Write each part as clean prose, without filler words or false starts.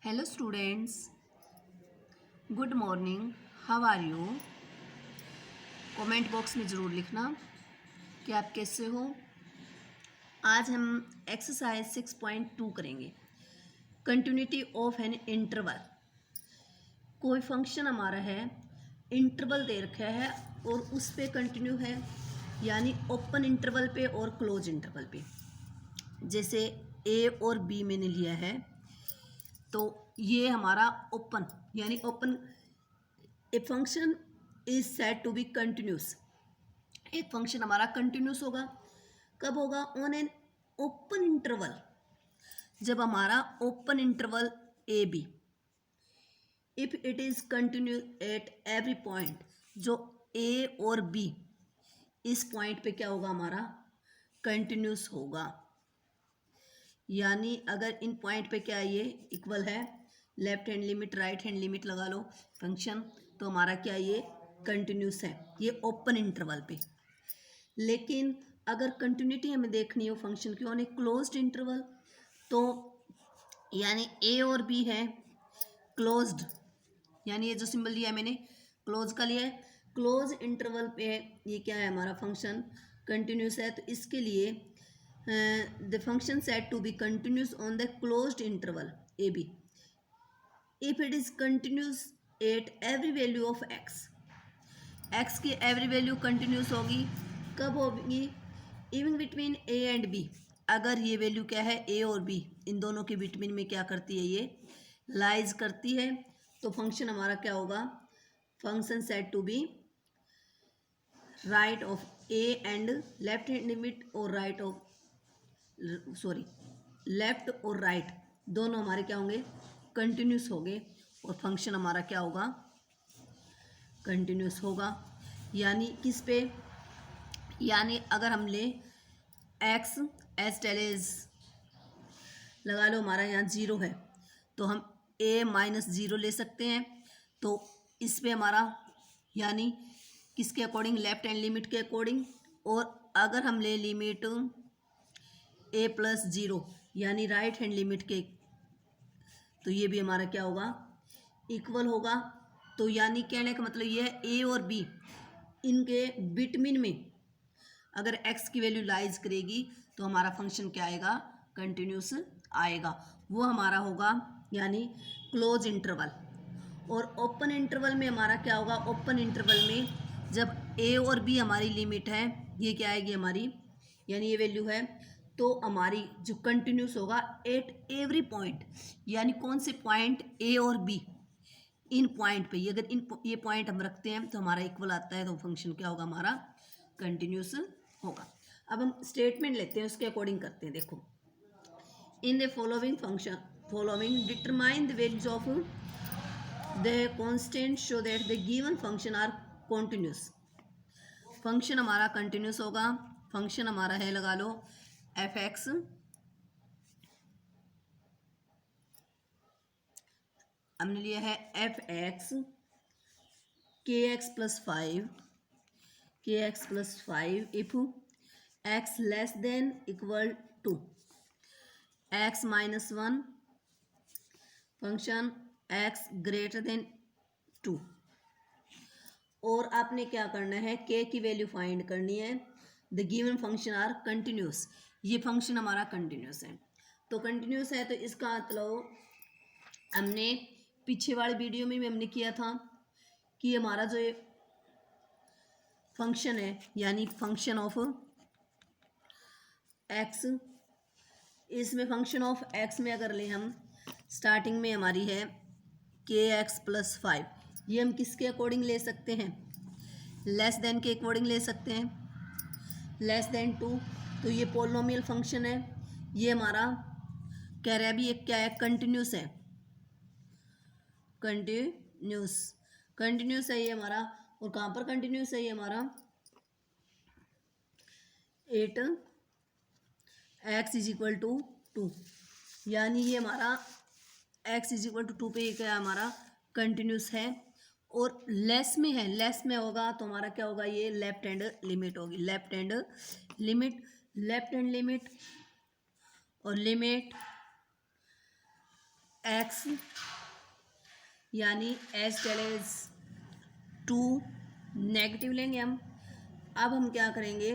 Hello students, good morning. How are you? Comment box में ज़रूर लिखना कि आप कैसे हो। आज हम एक्सरसाइज 6.2 करेंगे, कंटिन्यूटी ऑफ एन इंटरवल। कोई फंक्शन हमारा है, इंटरवल दे रखा है और उस पे कंटिन्यू है, यानी ओपन इंटरवल पे और क्लोज इंटरवल पे। जैसे ए और बी मैंने लिया है, तो ये हमारा ओपन, यानी open A function is said to be continuous. एक फंक्शन हमारा कंटिन्यूस होगा, कब होगा? ऑन एन ओपन इंटरवल, जब हमारा open interval A B, if it is continuous at every point. जो ए और बी इस पॉइंट पे क्या होगा? हमारा कंटिन्यूस होगा। यानी अगर इन पॉइंट पे क्या ये इक्वल है, left hand limit right hand limit लगा लो फंक्शन, तो हमारा क्या ये कंटिन्यूस है, ये ओपन इंटरवल पे। लेकिन अगर कंटिन्यूटी हमें देखनी हो फंक्शन की ऑन ए क्लोज्ड इंटरवल, तो यानी ए और बी है क्लोज्ड, यानी ये जो सिंबल लिया है मैंने क्लोज का लिया है, क्लोज इंटरवल पे ये क्या है? हमारा फंक्शन कंटिन्यूस है। तो इसके लिए the function said to be continuous on the closed interval A B if it is continuous at every value of x. X की एवरी वैल्यू कंटिन्यूस होगी, कब होगी? Even between A and B. अगर ये वैल्यू क्या है, ए और B, इन दोनों के बिटवीन में क्या करती है? ये लाइज करती है। तो फंक्शन हमारा क्या होगा? Function said to be right of A and left hand limit, और राइट ऑफ लेफ्ट और राइट दोनों हमारे क्या होंगे? कंटिन्यूस होंगे, और फंक्शन हमारा क्या होगा? कंटिन्यूस होगा। यानी किस पे? यानी अगर हम ले एक्स एज टेल एज लगा लो, हमारा यहाँ 0 है, तो हम a माइनस 0 ले सकते हैं। तो इस पे हमारा यानी किसके अकॉर्डिंग? लेफ्ट हैंड लिमिट के अकॉर्डिंग। और अगर हम ले लिमिट a प्लस 0 यानी राइट हैंड लिमिट के, तो ये भी हमारा क्या होगा? इक्वल होगा। तो यानी कहने का मतलब ये है, ए और बी इनके बिटवीन में अगर x की वैल्यू लाइज करेगी तो हमारा फंक्शन क्या आएगा? कंटिन्यूस आएगा। वो हमारा होगा यानी क्लोज इंटरवल। और ओपन इंटरवल में हमारा क्या होगा? ओपन इंटरवल में जब a और b हमारी लिमिट है, ये क्या आएगी हमारी, यानी ये वैल्यू है, तो हमारी जो कंटिन्यूस होगा एट एवरी पॉइंट। यानी कौन से पॉइंट? a और b, इन पॉइंट पे अगर ये पॉइंट हम रखते हैं तो हमारा इक्वल आता है, तो फंक्शन क्या होगा? हमारा कंटिन्यूस होगा। अब हम स्टेटमेंट लेते हैं, उसके अकॉर्डिंग करते हैं। देखो, in the following determine the values of the constant show that the given function are continuous. Function हमारा कंटिन्यूस होगा। फंक्शन हमारा है, लगा लो एफ एक्स, हमने लिया है F X K X plus 5, K X plus 5 if X less than equal to X minus 1, function X greater than 2। और आपने क्या करना है? के की वैल्यू फाइंड करनी है। The given function are continuous, ये फंक्शन हमारा कंटिन्यूस है। तो कंटिन्यूस है तो इसका मतलब हमने पीछे वाले वीडियो में भी हमने किया था कि हमारा जो फंक्शन है, यानी फंक्शन ऑफ एक्स, इसमें फंक्शन ऑफ एक्स में अगर ले हम, स्टार्टिंग में हमारी है के एक्स प्लस 5, ये हम किसके अकॉर्डिंग ले सकते हैं? लेस देन के अकॉर्डिंग ले सकते हैं, लेस देन 2। तो ये पोलिनोमियल फंक्शन है, ये हमारा कह रहा है भी, एक क्या है? कंटिन्यूस है, कंटिन्यूस, कंटिन्यूस है ये हमारा। और कहाँ पर कंटिन्यूस है ये हमारा? 8 एक्स इज इक्वल टू 2, यानी ये हमारा एक्स इज इक्वल टू 2 पे क्या हमारा कंटिन्यूस है। और लेस में है, लेस में होगा तो हमारा क्या होगा? ये लेफ्ट हैंड लिमिट होगी, left hand limit, left hand limit और लिमिट एक्स यानी एज टेल एज 2 नेगेटिव लेंगे हम। अब हम क्या करेंगे,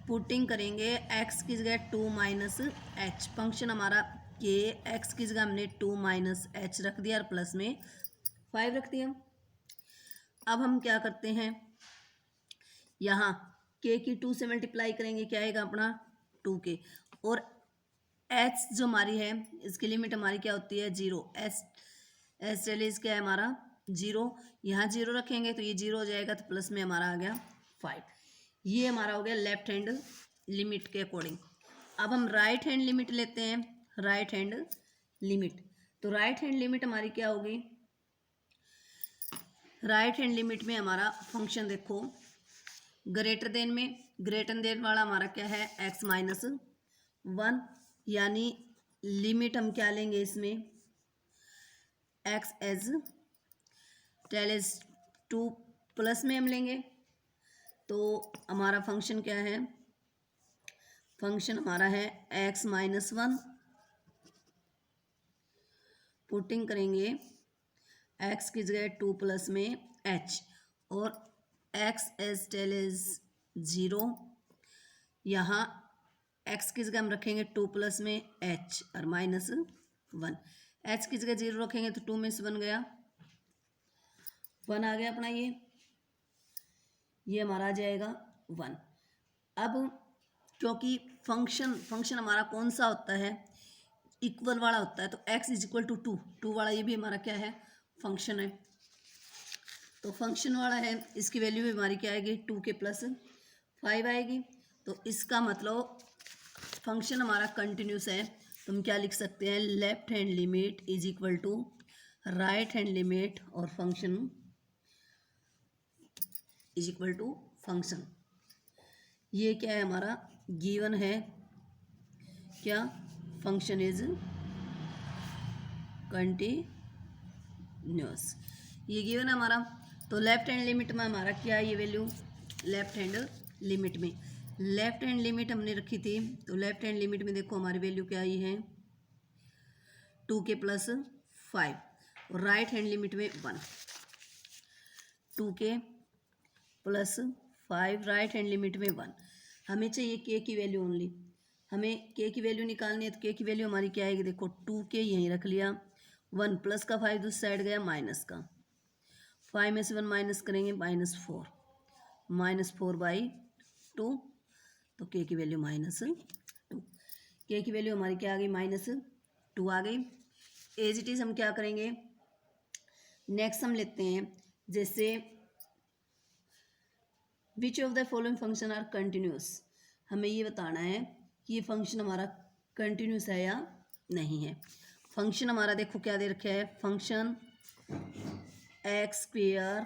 पुटिंग करेंगे एक्स की जगह 2 माइनस एच। फंक्शन हमारा के एक्स की जगह हमने 2 माइनस एच रख दिया और प्लस में 5 रख दिया। अब हम क्या करते हैं, यहाँ के की 2 से मल्टीप्लाई करेंगे, क्या आएगा अपना 2k, और एच जो हमारी है इसकी लिमिट हमारी क्या होती है 0। एच टेलीज क्या है हमारा 0, यहाँ 0 रखेंगे तो ये 0 हो जाएगा, तो प्लस में हमारा आ गया 5। ये हमारा हो गया लेफ्ट हैंड लिमिट के अकॉर्डिंग। अब हम राइट हैंड लिमिट लेते हैं, राइट हैंड लिमिट। तो राइट हैंड लिमिट हमारी क्या होगी, राइट हैंड लिमिट में हमारा फंक्शन देखो, ग्रेटर देन वाला हमारा क्या है x माइनस 1, यानी लिमिट हम क्या लेंगे इसमें x एज टेल एज 2 प्लस में हम लेंगे। तो हमारा फंक्शन क्या है, फंक्शन हमारा है x माइनस 1, पुटिंग करेंगे x की जगह 2 प्लस में h, और x एज टेल एज 0, यहाँ x की जगह हम रखेंगे 2 प्लस में h और माइनस 1। h की जगह 0 रखेंगे तो 2 में से 1 गया, 1 आ गया अपना, ये हमारा आ जाएगा 1। अब क्योंकि फंक्शन हमारा कौन सा होता है, इक्वल वाला होता है, तो x इज इक्वल टू 2 वाला ये भी हमारा क्या है फंक्शन है। तो फंक्शन वाला है, इसकी वैल्यू भी हमारी क्या आएगी 2k प्लस 5 आएगी। तो इसका मतलब फंक्शन हमारा कंटिन्यूस है, तो हम क्या लिख सकते हैं, left hand limit is equal to right hand limit और function is equal to function. ये क्या है हमारा गिवन है, क्या फंक्शन इज कंटिन्यूस, ये गिवन है हमारा। तो लेफ्ट हैंड लिमिट में हमारा क्या है ये वैल्यू, लेफ्ट हैंड लिमिट में, लेफ्ट हैंड लिमिट हमने रखी थी, तो लेफ्ट हैंड लिमिट में देखो हमारी वैल्यू क्या आई है 2k प्लस 5, और राइट हैंड लिमिट में 1, 2k plus 5 right hand limit में 1। हमें चाहिए k की वैल्यू ओनली, हमें k की वैल्यू निकालनी है, तो k की वैल्यू हमारी क्या आएगी, देखो 2k यहीं रख लिया, 1 प्लस का 5 दूसरी साइड गया माइनस का, 5 में से 1 माइनस करेंगे -4, -4/2, तो k की वैल्यू -2, k की वैल्यू हमारी क्या आ गई -2 आ गई। एज इट इज हम क्या करेंगे, नेक्स्ट हम लेते हैं, जैसे which of the following function are continuous, हमें ये बताना है कि ये फंक्शन हमारा कंटिन्यूस है या नहीं है। फंक्शन हमारा देखो क्या दे रखा है, function x square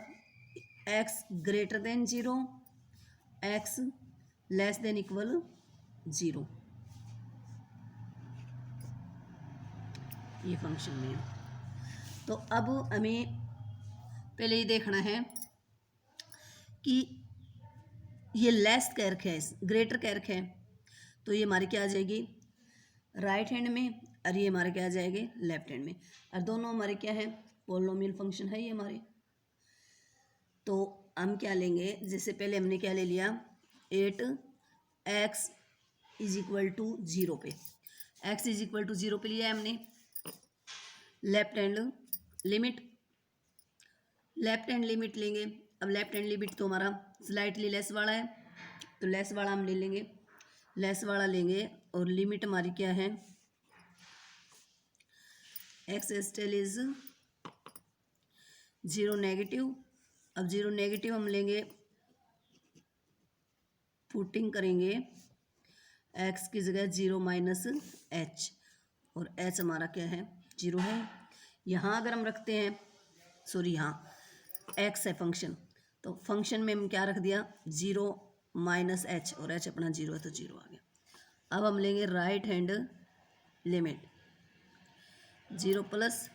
x greater then 0, x less than equal 0, ये फंक्शन में है। तो अब हमें पहले ये देखना है कि ये लेस कह रखा है, ग्रेटर कह रखा है, तो ये हमारी क्या आ जाएगी राइट हैंड में, और ये हमारे क्या आ जाएंगे लेफ्ट हैंड में, और दोनों हमारे क्या है पॉलिनोमियल फंक्शन है ये हमारे। तो हम क्या लेंगे, जैसे पहले हमने क्या ले लिया 8x इज इक्वल टू 0 पे, x इज इक्वल टू 0 पे लिया है हमने। लेफ्ट हैंड लिमिट लेंगे। अब लेफ्ट हैंड लिमिट तो हमारा स्लाइटली लेस वाला है, तो लेस वाला हम ले लेंगे, लेस वाला लेंगे, और लिमिट हमारी क्या है एक्स स्टेल इज 0 नेगेटिव। अब 0 नेगेटिव हम लेंगे, पुटिंग करेंगे x की जगह 0 माइनस एच, और h हमारा क्या है 0 है। यहाँ अगर हम रखते हैं, सॉरी यहाँ x है फंक्शन, तो फंक्शन में हम क्या रख दिया 0 माइनस एच, और h अपना 0 है तो 0 आ गया। अब हम लेंगे राइट हैंड लिमिट 0 प्लस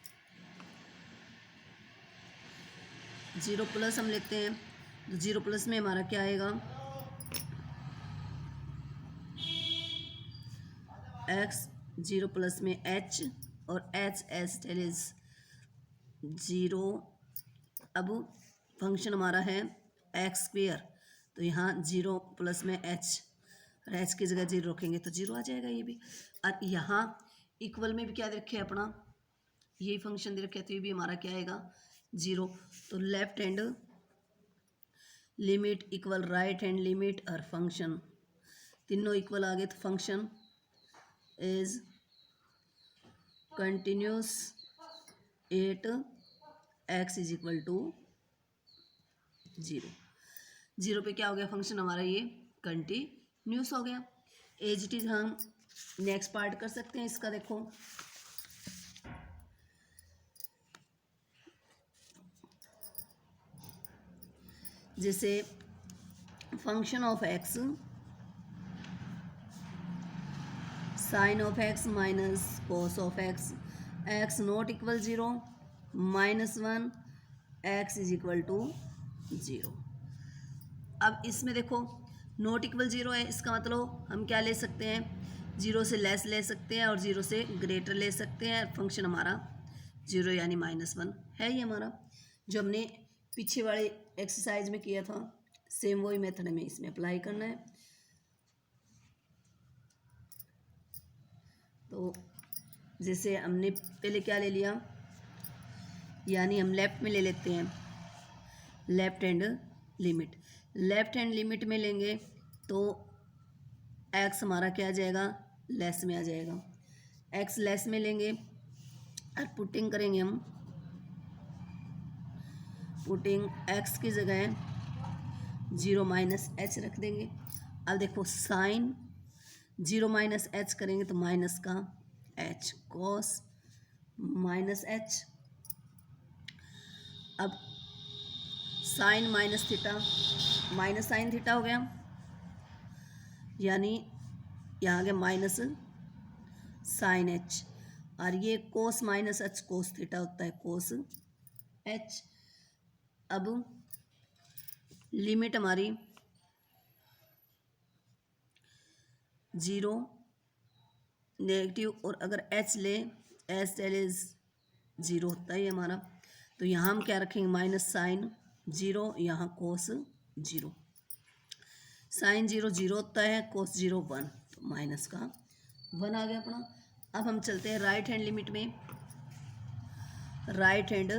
हम लेते हैं, तो 0 प्लस में हमारा क्या आएगा x 0 प्लस में h और h एज टेल इज 0। अब फंक्शन हमारा है एक्स स्क्वेयर, तो यहाँ 0 प्लस में h और h की जगह 0 रखेंगे तो 0 आ जाएगा ये भी। और यहाँ इक्वल में भी क्या दे रखे है अपना, यही फंक्शन दे रखे है, तो ये भी हमारा क्या आएगा 0। तो left hand limit equal right hand limit और फंक्शन तीनों इक्वल आ गए, तो function is continuous at X is equal to 0। 0 पे क्या हो गया फंक्शन हमारा, ये कंटिन्यूस हो गया। एज इट इज हम नेक्स्ट पार्ट कर सकते हैं इसका। देखो जैसे function of X sine of x minus cos of x, X not equal 0 -1 X is equal to 0। अब इसमें देखो नॉट इक्वल 0 है, इसका मतलब हम क्या ले सकते हैं, 0 से लेस ले सकते हैं और 0 से ग्रेटर ले सकते हैं। फंक्शन हमारा 0 यानी -1 है। ये हमारा जो हमने पीछे वाले एक्सरसाइज में किया था, सेम वही मेथड हमें इसमें अप्लाई करना है। तो जैसे हमने पहले क्या ले लिया, यानी हम लेफ्ट में ले लेते हैं left hand limit. Left hand limit में लेंगे तो एक्स हमारा क्या आ जाएगा, लेस में आ जाएगा। एक्स लेस में लेंगे और पुटिंग करेंगे हम, पुटिंग एक्स की जगह 0 माइनस एच रख देंगे। अब देखो साइन 0 माइनस एच करेंगे तो माइनस का एच, कॉस माइनस एच। अब sine minus theta minus sine theta हो गया, यानी यहाँ आ गया माइनस साइन एच। और ये cos minus h cos theta होता है, कोस एच। अब लिमिट हमारी 0 नेगेटिव, और अगर एच ले एच टेल इज 0 होता है हमारा, तो यहाँ हम क्या रखेंगे माइनस साइन 0, यहाँ कोस 0। साइन 0 0 होता है, कोस 0 1, तो माइनस का 1 आ गया अपना। अब हम चलते हैं राइट हैंड लिमिट में। Right hand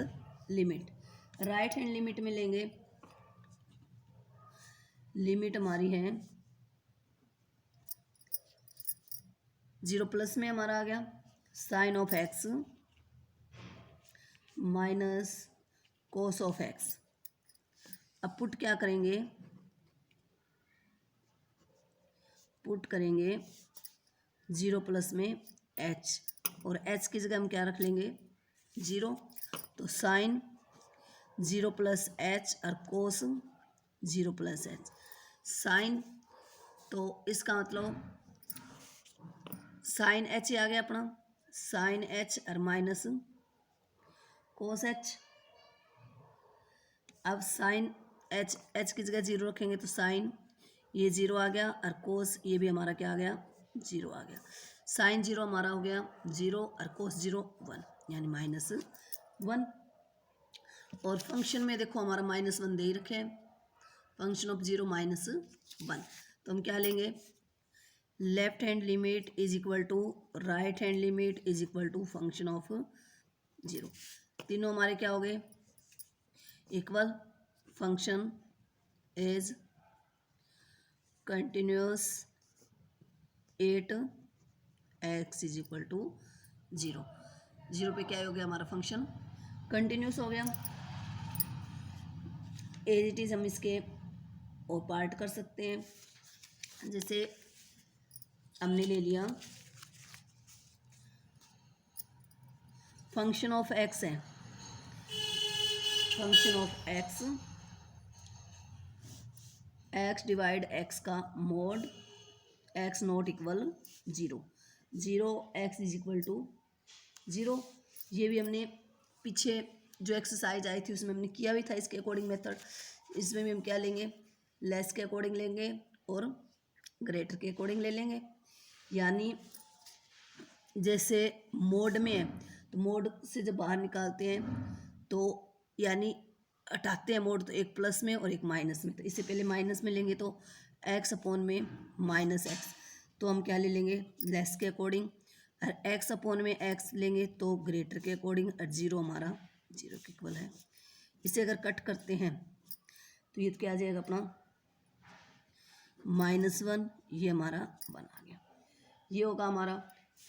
limit, right hand limit में लेंगे, लिमिट हमारी है 0 प्लस में हमारा आ गया sine of x minus cos of x. अब पुट क्या करेंगे, पुट करेंगे 0 प्लस में एच, और एच की जगह हम क्या रख लेंगे 0। तो साइन 0 प्लस एच और कोस 0 प्लस एच। साइन, तो इसका मतलब साइन एच ही आ गया अपना, साइन एच और माइनस कोस एच। अब साइन एच, एच की जगह 0 रखेंगे तो साइन ये 0 आ गया, और कोस ये भी हमारा क्या आ गया 0 आ गया। साइन 0 हमारा हो गया 0 और कोस 0 1, यानी -1। और फंक्शन में देखो हमारा -1 दे ही रखे हैं, फंक्शन ऑफ 0 -1। तो हम क्या लेंगे, left hand limit is equal to right hand limit is equal to function of 0। तीनों हमारे क्या हो गए equal. Function is continuous 8 x is equal to 0। 0 पे क्या हो गया हमारा फंक्शन कंटिन्यूस हो गया। एज इट इज हम इसके और पार्ट कर सकते हैं। जैसे हमने ले लिया फंक्शन ऑफ एक्स है, function of x, x divide x का mod, x not equal 0, 0 x is equal to 0। ये भी हमने पीछे जो एक्सरसाइज आई थी उसमें हमने किया भी था इसके अकॉर्डिंग मेथड। इसमें भी हम क्या लेंगे, लेस के अकॉर्डिंग लेंगे और ग्रेटर के अकॉर्डिंग ले लेंगे। यानी जैसे मोड में है तो मोड से जब बाहर निकालते हैं तो यानी हटाते हैं मोड, तो एक प्लस में और एक माइनस में। तो इससे पहले माइनस में लेंगे तो एक्स अपॉन में माइनस एक्स, तो हम क्या ले लेंगे लेस के अकॉर्डिंग, और एक्स अपॉन में एक्स लेंगे तो ग्रेटर के अकॉर्डिंग, और जीरो हमारा जीरो के इक्वल है। इसे अगर कट करते हैं तो ये क्या आ जाएगा अपना -1, ये हमारा 1 आ गया, ये होगा हमारा।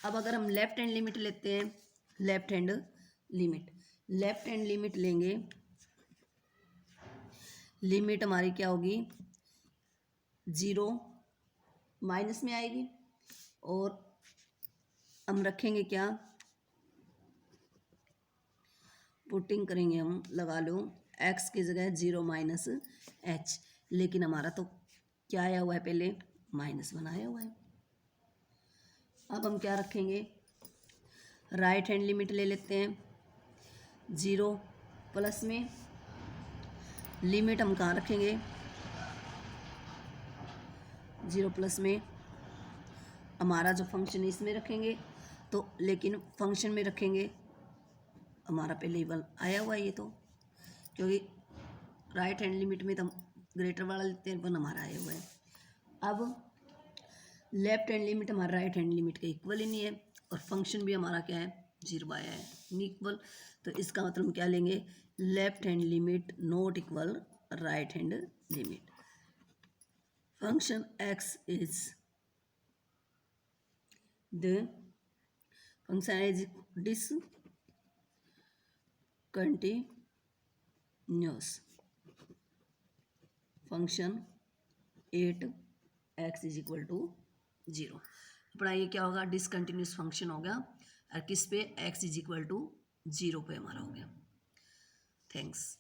अब अगर हम लेफ्ट हैंड लिमिट लेते हैं, लेफ्ट हैंड लिमिट लेंगे, लिमिट हमारी क्या होगी 0 माइनस में आएगी, और हम रखेंगे क्या पुटिंग करेंगे, हम लगा लो x की जगह 0 माइनस h, लेकिन हमारा तो क्या आया हुआ है पहले -1 आया हुआ है। अब हम क्या रखेंगे राइट हैंड लिमिट ले लेते हैं, 0 प्लस में लिमिट हम कहाँ रखेंगे 0 प्लस में हमारा जो फंक्शन इसमें रखेंगे, तो लेकिन फंक्शन में रखेंगे हमारा पहले ही 1 आया हुआ है ये, तो क्योंकि राइट हैंड लिमिट में तो हम ग्रेटर वाला लेते हैं, 1 हमारा आया हुआ है। अब लेफ्ट हैंड लिमिट हमारा राइट हैंड लिमिट के इक्वल ही नहीं है, और फंक्शन भी हमारा क्या है 0 आया है नहीं इक्वल, तो इसका मतलब हम क्या लेंगे left hand limit not equal right hand limit. Function x is the function is discontinuous function 8x is equal to 0। अपना ये क्या होगा डिसकंटिन्यूस फंक्शन हो गया, और किस पे x इज इक्वल टू 0 पे हमारा हो गया। थैंक्स।